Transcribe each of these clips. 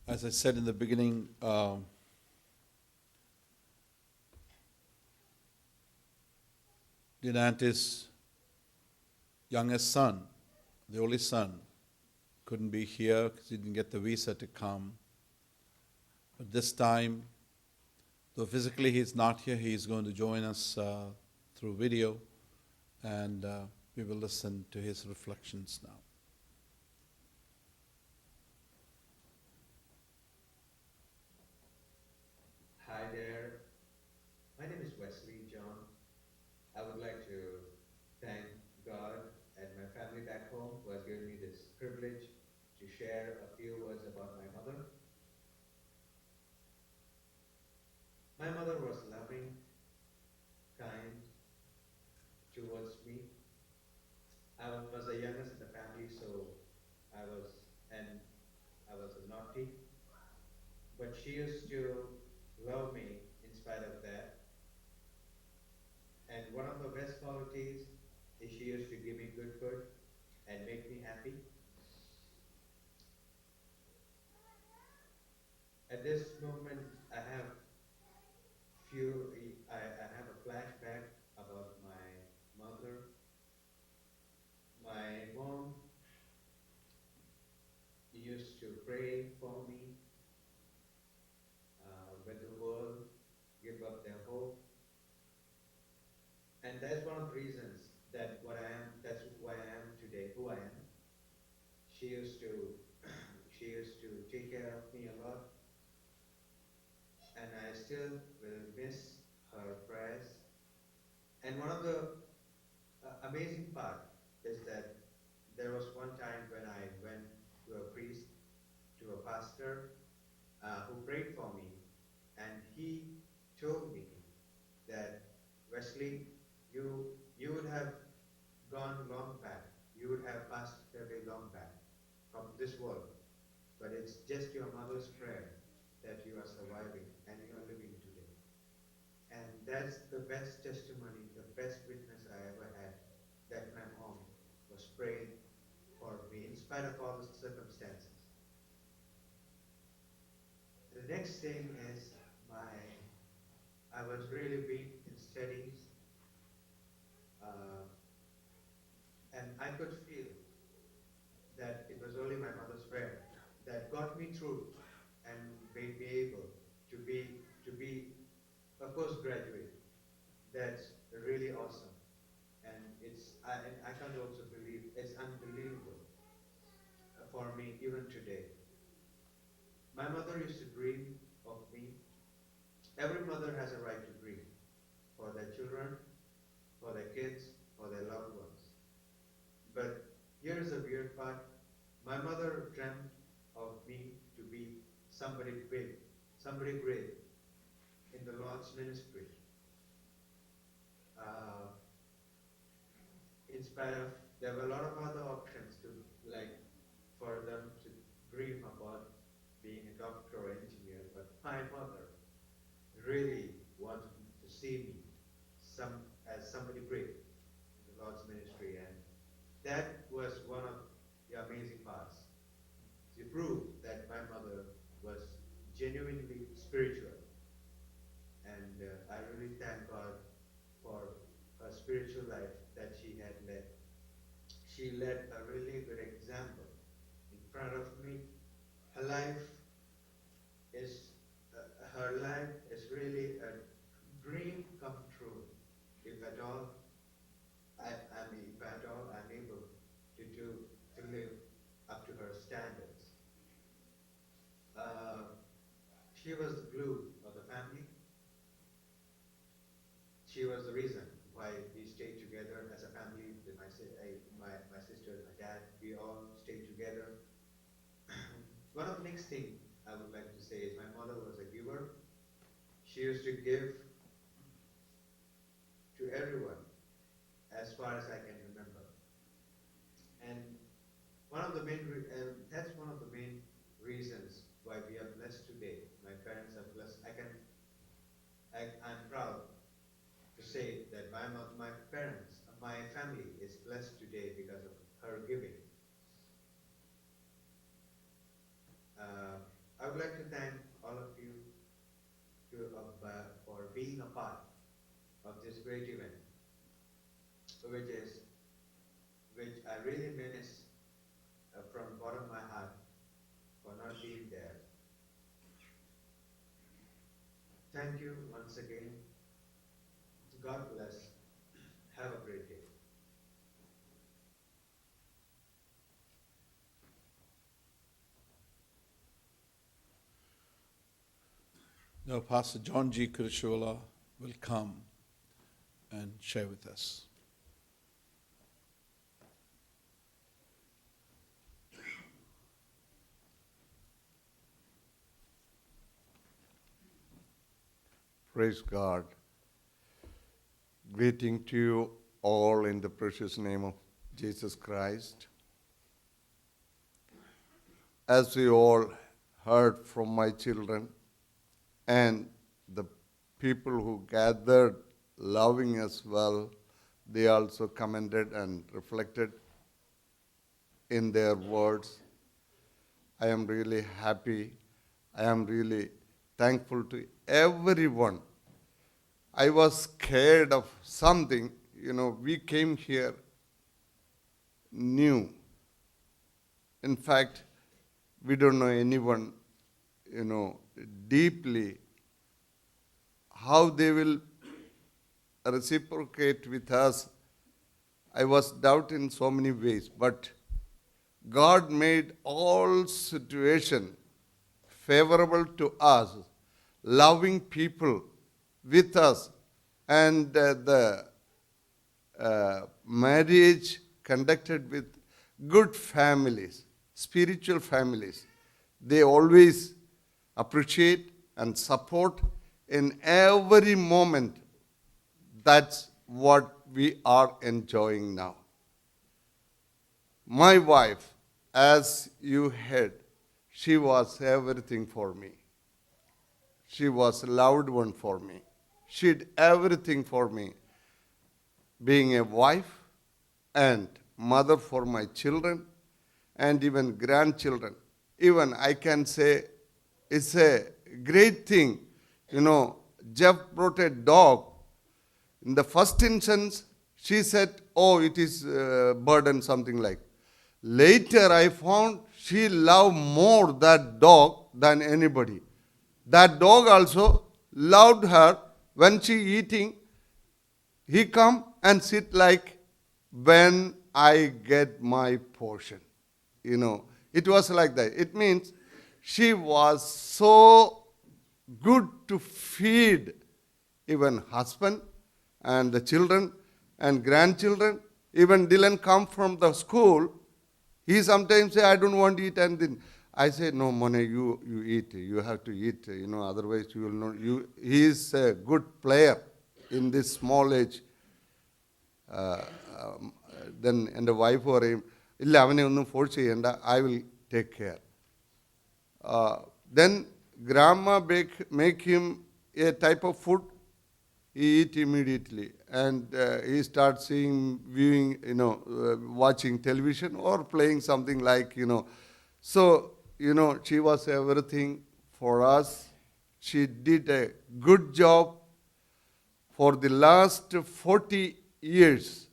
As I said in the beginning, Dinantis' youngest son, the only son, couldn't be here because he didn't get the visa to come. But this time, though physically he's not here, he's going to join us through video, and we will listen to his reflections now. Hi there. My name is Wesley John. I would like to thank God and my family back home who has given me this privilege to share a few words about my mother. My mother was loving, kind towards me. I was the youngest in the family, so I was and I was a naughty, but she used to love me in spite of that. And one of her best qualities is she used to give me good food and make me happy. At this moment, I have a flashback about my mother. My mom used to pray for me when the world give up their hope, and that's one of the reasons that what I am. That's why I am today, who I am. She used to she used to take care of me a lot, and I still will miss her prayers. And one of the amazing part is that there was one time when I went to a priest, to a pastor, who prayed for me, and he told me that, Wesley, you would have gone long back, you would have passed away long back from this world, but it's just your mother's prayer that you are surviving and you are living today. And that's the best testimony, the best witness I ever had, that my mom was praying for me in spite of all the circumstances. The next thing is my, I was really weak in studies, uh, and I could feel that it was only my mother's prayer that got me through and made me able to be a postgraduate. That's really awesome, and I can't also believe it's unbelievable for me even today. My mother used to dream of me. Every mother has a right to dream for their children, for their kids, for their loved ones. But here is the weird part. My mother dreamt of me to be somebody big, somebody great in the Lord's ministry. Uh, in spite of, there were a lot of other options to, like, for them to dream about being a doctor or engineer, but my mother really wanted to see me some as somebody great in the Lord's ministry, and that was one of the amazing parts. She proved that my mother was genuinely spiritual, and I really thank God for her spiritual life that she had led. She led a really good example in front of me. Her life her life is really a dream come true. If at all, if at all I'm able to live up to her standards. Uh, she was the glue of the family. She was the reason why we stayed together as a family with my sister, my dad. We all stayed together. One of the next thing I would like to say is my mother was a giver. She used to give to everyone as far as I can remember. And that's one of the main reasons why we are blessed today. My parents are blessed. I'm proud to say that my parents, my family is blessed today because of her giving. Uh, I would which is which I really miss from the bottom of my heart for not being there. Thank you once again. God bless. Have a great day. Now, Pastor John G. Kurishivala will come and share with us. Praise God. Greeting to you all in the precious name of Jesus Christ. As we all heard from my children and the people who gathered loving us well, they also commented and reflected in their words. I am really happy. I am really thankful to everyone. I was scared of something. We came here new. In fact, we don't know anyone, deeply how they will reciprocate with us. I was doubt in so many ways, but God made all situation favorable to us, loving people with us, and the marriage conducted with good families, spiritual families. They always appreciate and support in every moment. That's what we are enjoying now. My wife, as you heard, she was everything for me. She was a loved one for me. She did everything for me. Being a wife and mother for my children and even grandchildren. Even I can say it's a great thing. Jeff brought a dog. In the first instance, she said, oh, it is a burden, something like. Later I found she loved more that dog than anybody. That dog also loved her. When she eating, he come and sit like when I get my portion. It was like that. It means she was so good to feed even husband and the children and grandchildren. Even Dylan come from the school. He sometimes say, I don't want to eat, and then I say, no, Mone, you eat. You have to eat. Otherwise you will not. He is a good player in this small age. Then and the wife or him, illa avane onnum force cheyanda, I will take care. Then grandma make him a type of food. He eat immediately, and he starts viewing, watching television or playing something like, So, she was everything for us. She did a good job for the last 40 years.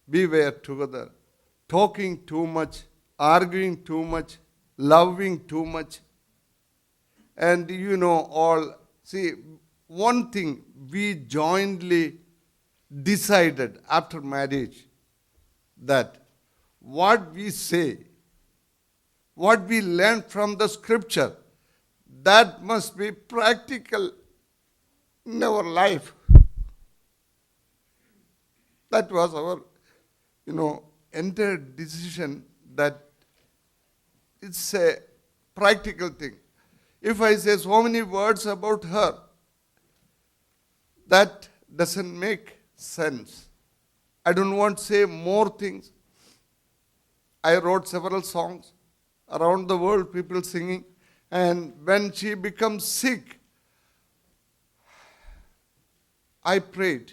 We were together, talking too much, arguing too much, loving too much. And one thing we jointly decided after marriage, that what we say, what we learn from the scripture, that must be practical in our life. That was our, entire decision, that it's a practical thing. If I say so many words about her, that doesn't make sense. I don't want to say more things. I wrote several songs around the world, people singing. And when she becomes sick, I prayed.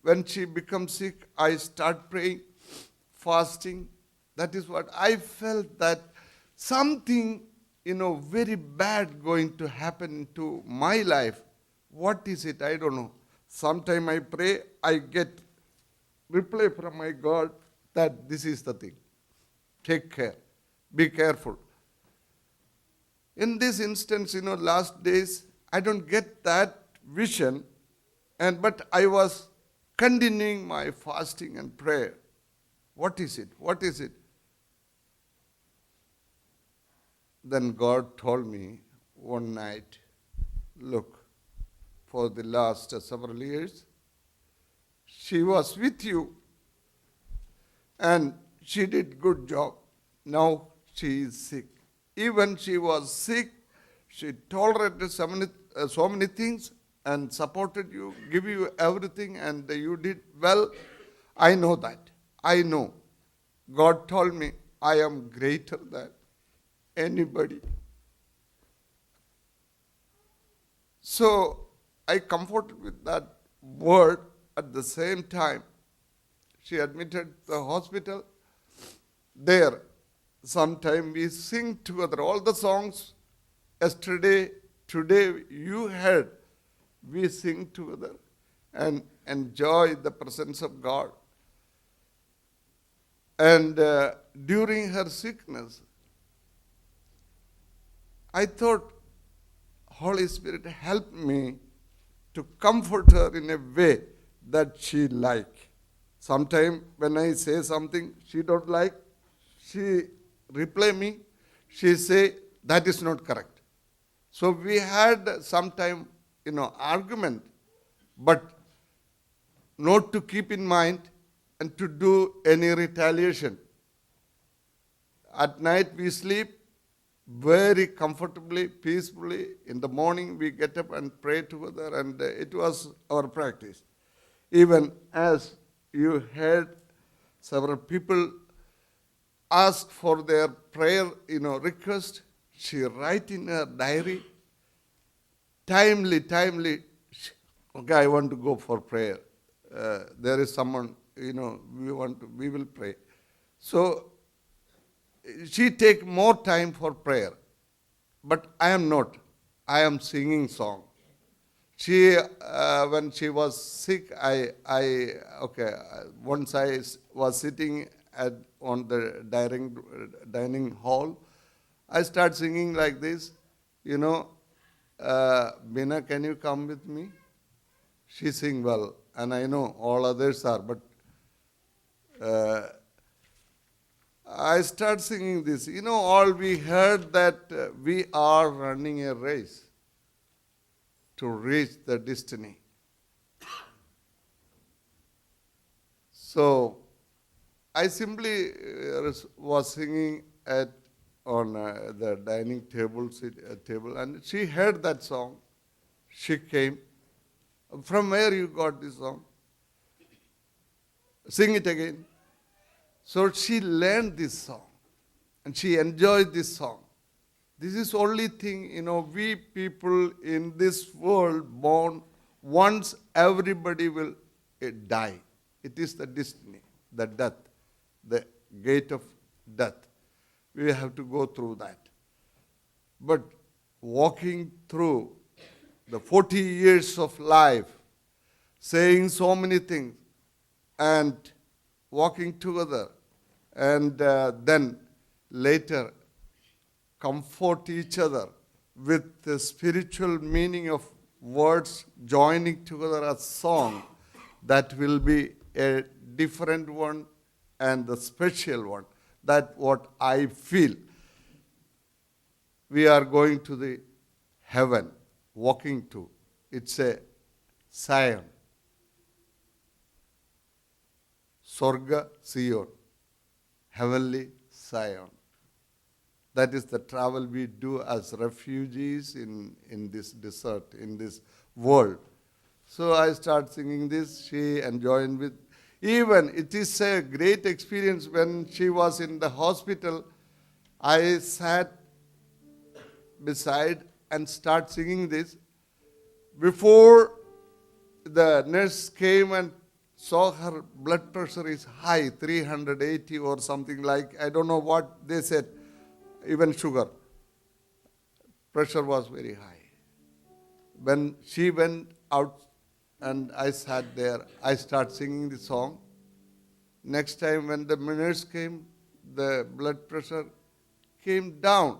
When she becomes sick, I start praying, fasting. That is what I felt, that something, very bad going to happen to my life. What is it? I don't know. Sometime I pray, I get reply from my God that this is the thing. Take care. Be careful. In this instance, last days, I don't get that vision, but I was continuing my fasting and prayer. What is it? What is it? Then God told me one night, look, for the last several years, she was with you and she did good job. Now she is sick. Even she was sick, she tolerated so many things and supported you, give you everything, and you did well. I know that. I know. God told me I am greater than anybody. So I comforted with that word. At the same time, she admitted to the hospital. There, sometime we sing together all the songs. Yesterday, today, you heard, we sing together and enjoy the presence of God. And during her sickness, I thought, Holy Spirit, help me to comfort her in a way that she like. Sometime when I say something she don't like, she reply me, she say, that is not correct. So we had sometime, argument, but not to keep in mind and to do any retaliation. At night we sleep very comfortably, peacefully. In the morning we get up and pray together, and it was our practice. Even as you heard, several people ask for their prayer, request. She write in her diary, timely, okay, I want to go for prayer. There is someone, we will pray. So she take more time for prayer, but I am not. I am singing song. She, when she was sick, once I was sitting on the dining hall, I start singing like this, Bina, can you come with me? She sing well, and I know all others are, but I start singing this. All we heard that we are running a race to reach the destiny. So I simply was singing on the dining table, and she heard that song. She came. From where you got this song? Sing it again. So she learned this song, and she enjoyed this song. This is only thing, we people in this world born, once everybody will die. It is the destiny, the death, the gate of death. We have to go through that. But walking through the 40 years of life, saying so many things, and walking together, and then later comfort each other with the spiritual meaning of words joining together as song, that will be a different one and the special one. That's what I feel. We are going to the heaven, walking to. It's a Zion. Sorga Sion. Heavenly Zion. That is the travel we do as refugees in this desert, in this world. So I start singing this. She enjoyed with. Even it is a great experience when she was in the hospital. I sat beside and start singing this. Before the nurse came and saw her blood pressure is high, 380 or something like, I don't know what they said, even sugar. Pressure was very high. When she went out And I sat there. I started singing the song. Next time when the nurse came, the blood pressure came down.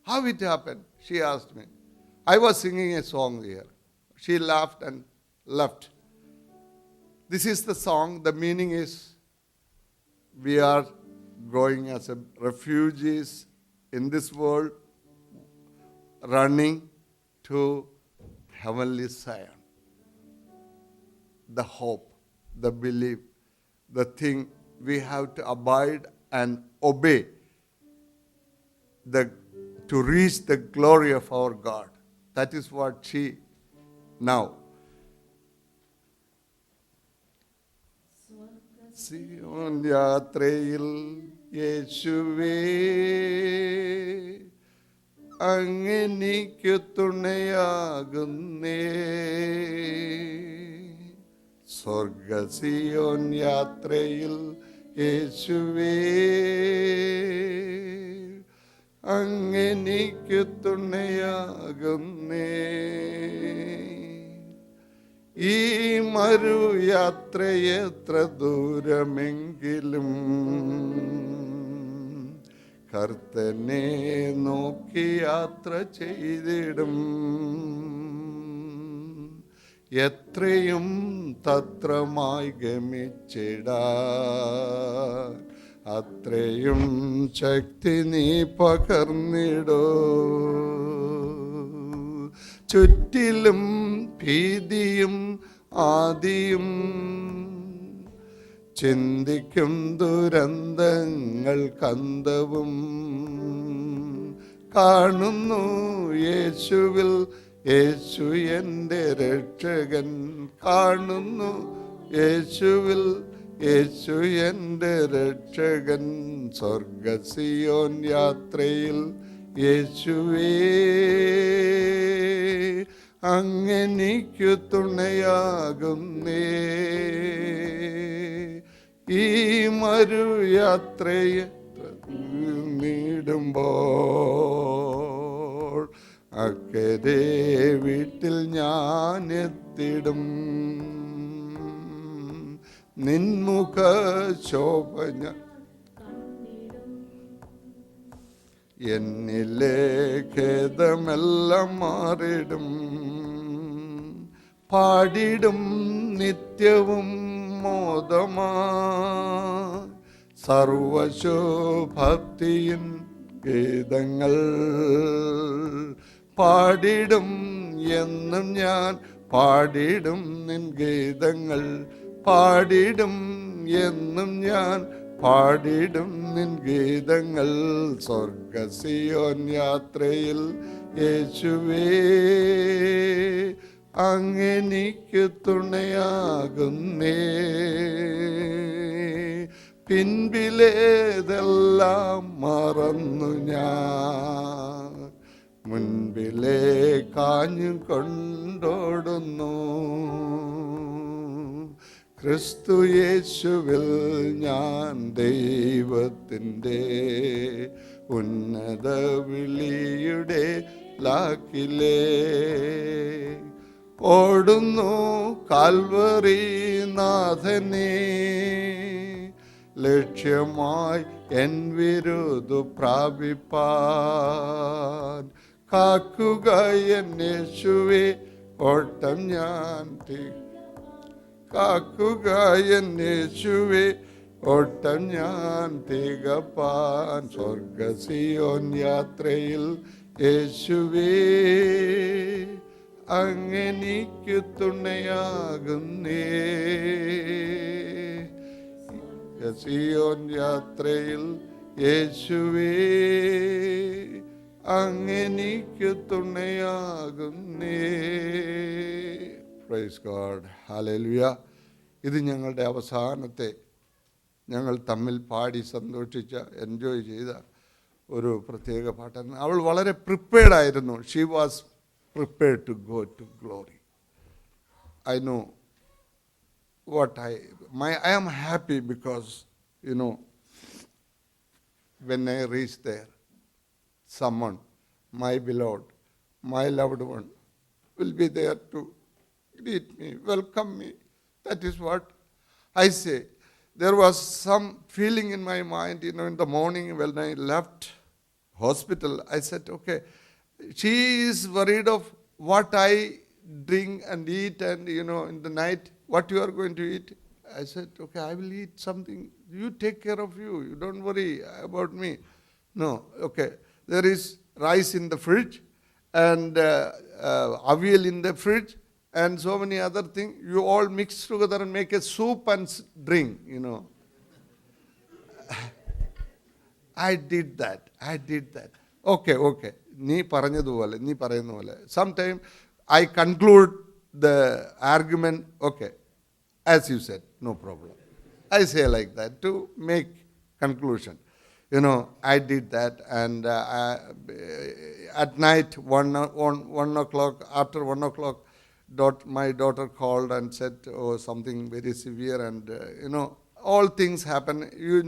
How it happened? She asked me. I was singing a song here. She laughed and left. This is the song. The meaning is, we are going as a refugees in this world, running to heavenly Zion. The hope, the belief, the thing we have to abide and obey to reach the glory of our God. That is what she now. Zion യാത്രയിൽ യേശുവേ അങ്ങെനിക്കു തുണയാകുന്നേ. സ്വർഗ സിയോൻ യാത്രയിൽ യേശുവേ അങ്ങെനിക്കു തുണയാകുന്നേ. ഈ മരുയാത്രയെത്ര ദൂരമെങ്കിലും കർത്തനെ നോക്കി യാത്ര ചെയ്തിടും. എത്രയും തത്രമായി ഗമിച്ചിടാൻ അത്രയും ശക്തി നീ പകർന്നിടോ. ചുറ്റിലും ഭീതിയും ആദിയും ചിന്തിക്കും ദുരന്തങ്ങൾ കന്തവും കാണുന്നു യേശുവിൽ. യേശു എൻ്റെ രക്ഷകൻ കാണുന്നു യേശുവിൽ. യേശു എൻ്റെ രക്ഷകൻ. സ്വർഗ സിയോൻ യാത്രയിൽ യേശുവേ അങ്ങെനിക്കു തുണയാകുന്നേ. ഈ മരുയാത്രയെ നീടുമ്പോൾ അക്കരെ വീട്ടിൽ ഞാൻ എത്തിടും. നിൻമുഖ ശോഭ എന്നിലെ ഖേദമെല്ലാം മാറിടും. പാടിടും നിത്യവും മോദമാ സർവശോഭക്തിയിൻ ഗീതങ്ങൾ. പാടിടും എന്നും ഞാൻ പാടിടും നിൻ ഗീതങ്ങൾ. പാടിടും എന്നും ഞാൻ പാടിടും നിൻ ഗീതങ്ങൾ. സ്വർഗ സിയോൻ യാത്രയിൽ യേശുവേ അങ്ങെനിക്കു തുണയാകുന്നേ. പിൻപിലേതെല്ലാം മറന്നു ഞാൻ മുൻപിലേ കാഞ്ഞു കൊണ്ടോടുന്നു. ക്രിസ്തു യേശുവിൽ ഞാൻ ദൈവത്തിൻ്റെ ഉന്നത വിളിയുടെ ലാക്കിലേ ഓടുന്നു കാൽവറി നാഥനെ. ലക്ഷ്യമായി എൻ വിരുദു പ്രാപിപ്പാൻ കാക്കുക എൻ യേശുവേ ഓട്ടം ഞാൻ. കാക്കുക എൻ യേശുവേ ഓട്ടം ഞാൻ തികപ്പാൻ. സ്വർഗ സിയോൻ യാത്രയിൽ യേശുവേ അങ്ങെനിക്കു തുണയാകുന്നേ. സിയോൻ യാത്രയിൽ യേശുവേ അങ്ങെനിക്കു തുണയാകുന്നേ. Praise God. ഹല്ലേലൂയ. ഇത് ഞങ്ങളുടെ അവസാനത്തെ ഞങ്ങൾ തമ്മിൽ പാടി സന്തോഷിച്ച എൻജോയ് ചെയ്ത ഒരു പ്രത്യേക പാട്ടാണ്. അവൾ വളരെ പ്രിപ്പയർഡ് ആയിരുന്നു. She was prepared to go to glory. I know what I am happy because, when I reach there, someone, my beloved, my loved one, will be there to greet me, welcome me. That is what I say. There was some feeling in my mind, in the morning when I left hospital, I said, okay, she is worried of what I drink and eat and, in the night, what you are going to eat. I said, okay, I will eat something. You take care of you. You don't worry about me. No, okay. There is rice in the fridge and avial in the fridge and so many other things. You all mix together and make a soup and drink, I did that. Okay. നീ പറയുന്ന പോലെ. Sometime I conclude the argument, okay, as you said, no problem. I say like that to make conclusion. I did that, and at night, 1 o'clock, after 1 o'clock, my daughter called and said, oh, something very severe, and all things happen.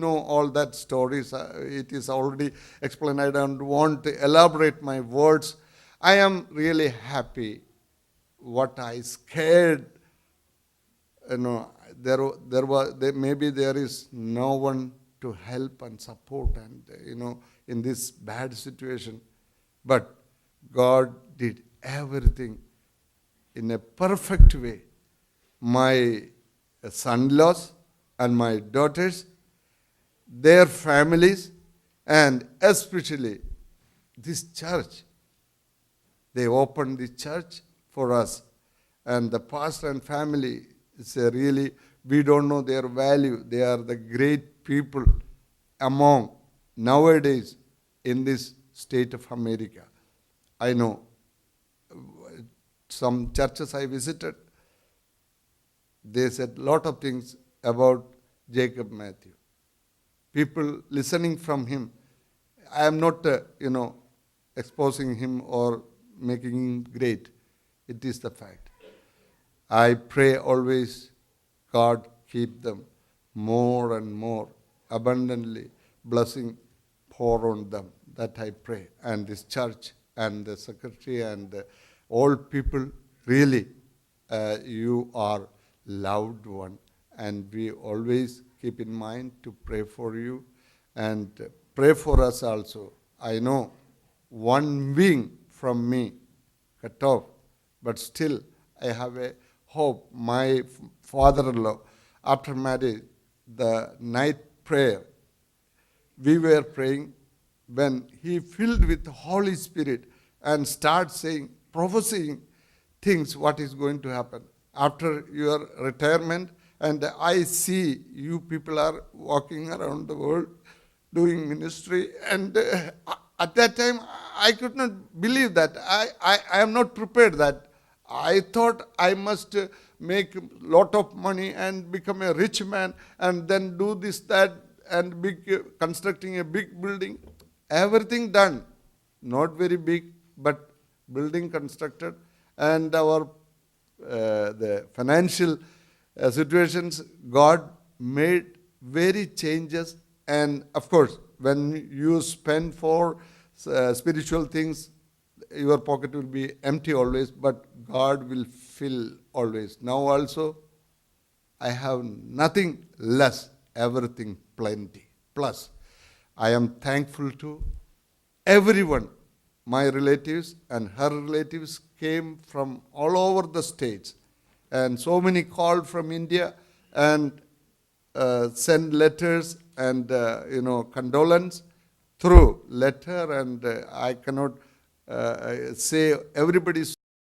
All that stories. It is already explained. I don't want to elaborate my words. I am really happy. What I scared, maybe there is no one to help and support, and in this bad situation, but God did everything in a perfect way. My son-in-laws and my daughters, their families, and especially this church. They opened the church for us. And the pastor and family is really, we don't know their value. They are the great people among nowadays in this state of America. I know some churches I visited, they said a lot of things about Jacob Matthew. People listening from him. I am not, exposing him or making him great. It is the fact. I pray always, God keep them more and more abundantly, blessing pour on them. That I pray. And this church and the secretary and all people, really, you are loved one. And we always keep in mind to pray for you and pray for us also. I know one wing from me cut off, but still I have a hope. My father-in-law, after marriage, the night prayer, we were praying when he filled with the Holy Spirit and start saying, prophesying things, what is going to happen. After your retirement, and I see you people are walking around the world doing ministry, and at that time I could not believe that. I am not prepared that. I thought I must make a lot of money and become a rich man and then do this, that, and constructing a big building. Everything done. Not very big, but building constructed. And our the financial situations, God made very changes. And of course, when you spend for spiritual things, your pocket will be empty always, but God will fill always. Now also, I have nothing less, everything plenty. Plus, I am thankful to everyone. My relatives and her relatives came from all over the states, and so many called from India and send letters and condolence through letter, and I cannot say everybody is